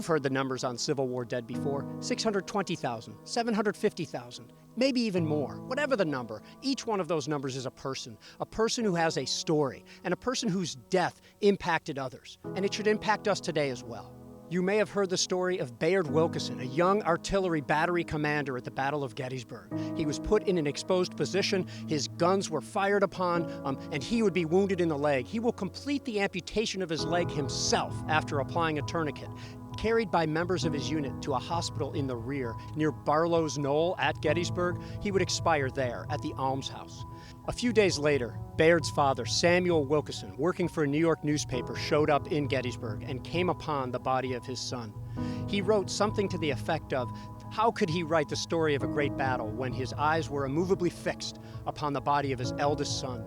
You've heard the numbers on Civil War dead before: 620,000, 750,000, maybe even more. Whatever the number, each one of those numbers is a person who has a story, and a person whose death impacted others. And it should impact us today as well. You may have heard the story of Bayard Wilkeson, a young artillery battery commander at the Battle of Gettysburg. He was put in an exposed position, his guns were fired upon, and he would be wounded in the leg. He will complete the amputation of his leg himself after applying a tourniquet, carried by members of his unit to a hospital in the rear near Barlow's Knoll at Gettysburg. He would expire there at the almshouse. A few days later, Bayard's father, Samuel Wilkeson, working for a New York newspaper, showed up in Gettysburg and came upon the body of his son. He wrote something to the effect of, how could he write the story of a great battle when his eyes were immovably fixed upon the body of his eldest son,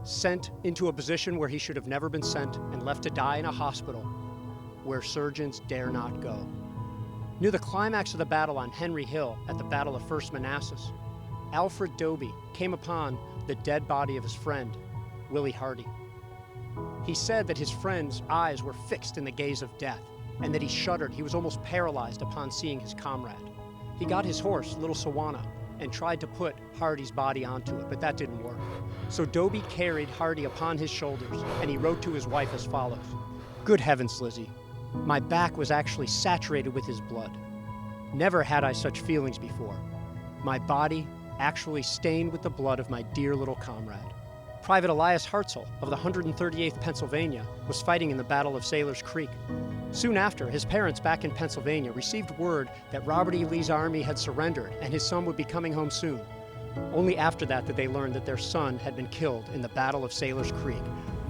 sent into a position where he should have never been sent and left to die in a hospital where surgeons dare not go. Near the climax of the battle on Henry Hill at the Battle of First Manassas, Alfred Doby came upon the dead body of his friend, Willie Hardy. He said that his friend's eyes were fixed in the gaze of death, and that he shuddered. He was almost paralyzed upon seeing his comrade. He got his horse, Little Sawana, and tried to put Hardy's body onto it, but that didn't work. So Doby carried Hardy upon his shoulders, and he wrote to his wife as follows: "Good heavens, Lizzie, my back was actually saturated with his blood. Never had I such feelings before. My body actually stained with the blood of my dear little comrade." Private Elias Hartzell of the 138th Pennsylvania was fighting in the Battle of Sailor's Creek. Soon after, his parents back in Pennsylvania received word that Robert E. Lee's army had surrendered and his son would be coming home soon. Only after that did they learn that their son had been killed in the Battle of Sailor's Creek,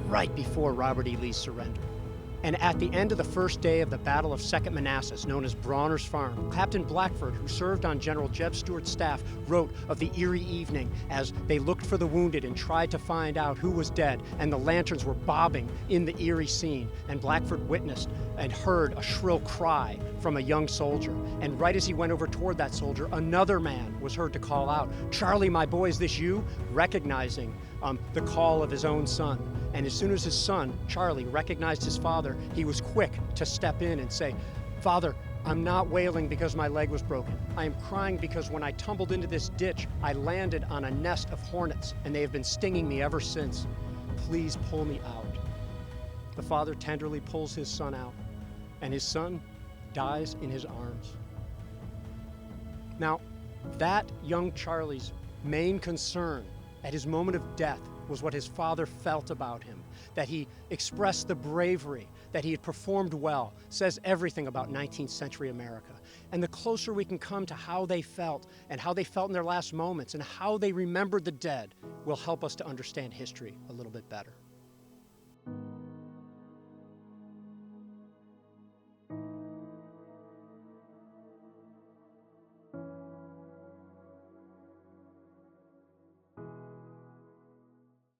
right before Robert E. Lee's surrender. And at the end of the first day of the Battle of Second Manassas, known as Brawner's Farm, Captain Blackford, who served on General Jeb Stuart's staff, wrote of the eerie evening as they looked for the wounded and tried to find out who was dead, and the lanterns were bobbing in the eerie scene, and Blackford witnessed and heard a shrill cry from a young soldier. And right as he went over toward that soldier, another man was heard to call out, "Charlie, my boy, is this you?" recognizing the call of his own son. And as soon as his son, Charlie, recognized his father, he was quick to step in and say, "Father, I'm not wailing because my leg was broken. I am crying because when I tumbled into this ditch, I landed on a nest of hornets, and they have been stinging me ever since. Please pull me out." The father tenderly pulls his son out, and his son dies in his arms. Now, that young Charlie's main concern at his moment of death was what his father felt about him, that he expressed the bravery, that he had performed well, says everything about 19th century America. And the closer we can come to how they felt, and how they felt in their last moments, and how they remembered the dead, will help us to understand history a little bit better.